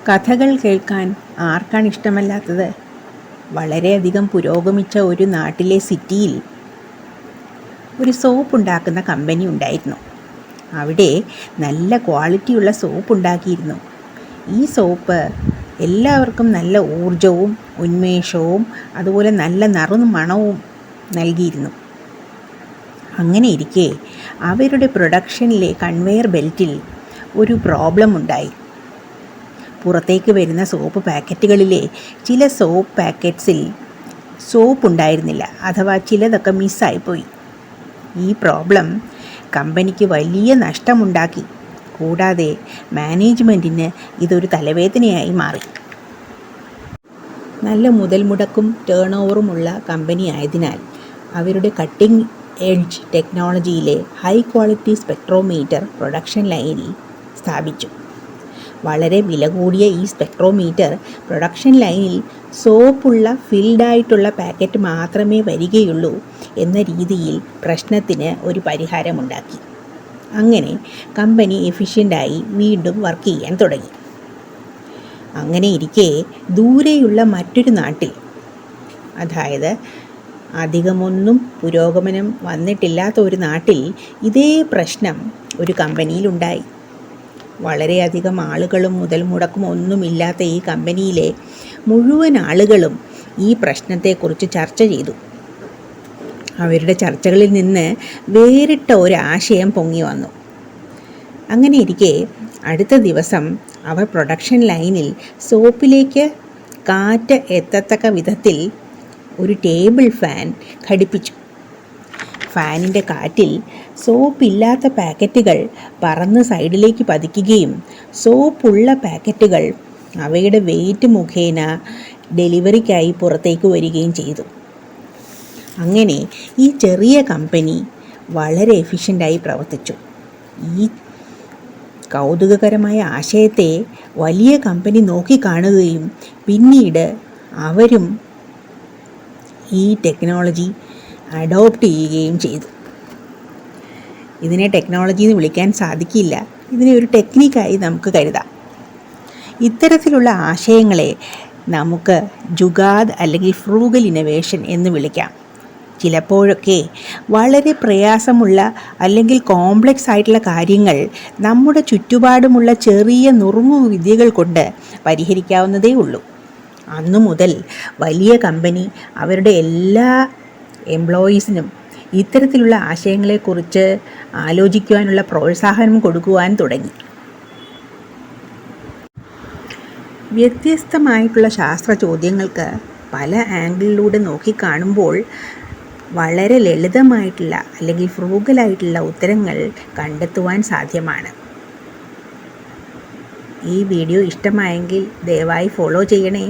കഥകൾ കേൾക്കാൻ ആർക്കാണ് ഇഷ്ടമല്ലാത്തത്? വളരെയധികം പുരോഗമിച്ച ഒരു നാട്ടിലെ സിറ്റിയിൽ ഒരു സോപ്പ് ഉണ്ടാക്കുന്ന കമ്പനി ഉണ്ടായിരുന്നു. അവിടെ നല്ല ക്വാളിറ്റിയുള്ള സോപ്പ് ഉണ്ടാക്കിയിരുന്നു. ഈ സോപ്പ് എല്ലാവർക്കും നല്ല ഊർജവും ഉന്മേഷവും അതുപോലെ നല്ല മണവും നൽകിയിരുന്നു. അങ്ങനെ ഇരിക്കെ അവരുടെ പ്രൊഡക്ഷനിലെ കൺവെയർ ബെൽറ്റിൽ ഒരു പ്രോബ്ലം ഉണ്ടായി. പുറത്തേക്ക് വരുന്ന സോപ്പ് പാക്കറ്റുകളിലെ ചില സോപ്പ് പാക്കറ്റ്സിൽ സോപ്പ് ഉണ്ടായിരുന്നില്ല, അഥവാ ചിലതൊക്കെ മിസ്സായിപ്പോയി. ഈ പ്രോബ്ലം കമ്പനിക്ക് വലിയ നഷ്ടമുണ്ടാക്കി. കൂടാതെ മാനേജ്മെൻറ്റിന് ഇതൊരു തലവേദനയായി മാറി. നല്ല മുതൽ മുടക്കും ടേൺ ഓവറുമുള്ള കമ്പനി ആയതിനാൽ അവരുടെ കട്ടിംഗ് എഡ്ജ് ടെക്നോളജിയിലെ ഹൈ ക്വാളിറ്റി സ്പെക്ട്രോമീറ്റർ പ്രൊഡക്ഷൻ ലൈനിൽ സ്ഥാപിച്ചു. വളരെ വില കൂടിയ ഈ സ്പെക്ട്രോമീറ്റർ പ്രൊഡക്ഷൻ ലൈനിൽ സോപ്പുള്ള ഫിൽഡായിട്ടുള്ള പാക്കറ്റ് മാത്രമേ വരികയുള്ളൂ എന്ന രീതിയിൽ പ്രശ്നത്തിന് ഒരു പരിഹാരമുണ്ടാക്കി. അങ്ങനെ കമ്പനി എഫിഷ്യൻ്റായി വീണ്ടും വർക്ക് ചെയ്യാൻ തുടങ്ങി. അങ്ങനെ ഇരിക്കെ ദൂരെയുള്ള മറ്റൊരു നാട്ടിൽ, അതായത് അധികമൊന്നും പുരോഗമനം വന്നിട്ടില്ലാത്ത ഒരു നാട്ടിൽ ഇതേ പ്രശ്നം ഒരു കമ്പനിയിലുണ്ടായി. വളരെയധികം ആളുകളും മുതൽ മുടക്കും ഒന്നുമില്ലാത്ത ഈ കമ്പനിയിലെ മുഴുവൻ ആളുകളും ഈ പ്രശ്നത്തെക്കുറിച്ച് ചർച്ച ചെയ്തു. അവരുടെ ചർച്ചകളിൽ നിന്ന് വേറിട്ട ഒരാശയം പൊങ്ങി വന്നു. അങ്ങനെ ഇരിക്കെ അടുത്ത ദിവസം അവർ പ്രൊഡക്ഷൻ ലൈനിൽ സോപ്പിലേക്ക് കാറ്റ് എത്തത്തക്ക വിധത്തിൽ ഒരു ടേബിൾ ഫാൻ ഘടിപ്പിച്ചു. ഫാനിൻ്റെ കാറ്റിൽ സോപ്പില്ലാത്ത പാക്കറ്റുകൾ പറന്ന് സൈഡിലേക്ക് പതിക്കുകയും സോപ്പുള്ള പാക്കറ്റുകൾ അവയുടെ വെയിറ്റ് മുഖേന ഡെലിവറിക്കായി പുറത്തേക്ക് വരികയും ചെയ്തു. അങ്ങനെ ഈ ചെറിയ കമ്പനി വളരെ എഫിഷ്യൻ്റായി പ്രവർത്തിച്ചു. ഈ കൗതുകകരമായ ആശയത്തെ വലിയ കമ്പനി നോക്കിക്കാണുകയും പിന്നീട് അവരും ഈ ടെക്നോളജി അഡോപ്റ്റ് ചെയ്യുകയും ചെയ്തു. ഇതിനെ ടെക്നോളജി എന്ന് വിളിക്കാൻ സാധിക്കില്ല, ഇതിനെ ഒരു ടെക്നിക്കായി നമുക്ക് കരുതാം. ഇത്തരത്തിലുള്ള ആശയങ്ങളെ നമുക്ക് ജുഗാദ് അല്ലെങ്കിൽ ഫ്രൂഗൽ ഇന്നവേഷൻ എന്ന് വിളിക്കാം. ചിലപ്പോഴൊക്കെ വളരെ പ്രയാസമുള്ള അല്ലെങ്കിൽ കോംപ്ലക്സ് ആയിട്ടുള്ള കാര്യങ്ങൾ നമ്മുടെ ചുറ്റുപാടുമുള്ള ചെറിയ നുറുങ്ങു വിദ്യകൾ കൊണ്ട് പരിഹരിക്കാവുന്നതേ ഉള്ളൂ. അന്നു മുതൽ വലിയ കമ്പനി അവരുടെ എല്ലാ എംപ്ലോയീസിനും ഇത്തരത്തിലുള്ള ആശയങ്ങളെക്കുറിച്ച് ആലോചിക്കുവാനുള്ള പ്രോത്സാഹനം കൊടുക്കുവാൻ തുടങ്ങി. വ്യത്യസ്തമായിട്ടുള്ള ശാസ്ത്ര ചോദ്യങ്ങൾക്ക് പല ആംഗിളിലൂടെ നോക്കിക്കാണുമ്പോൾ വളരെ ലളിതമായിട്ടുള്ള അല്ലെങ്കിൽ ഫ്രൂഗലായിട്ടുള്ള ഉത്തരങ്ങൾ കണ്ടെത്തുവാൻ സാധ്യമാണ്. ഈ വീഡിയോ ഇഷ്ടമായെങ്കിൽ ദയവായി ഫോളോ ചെയ്യണേ.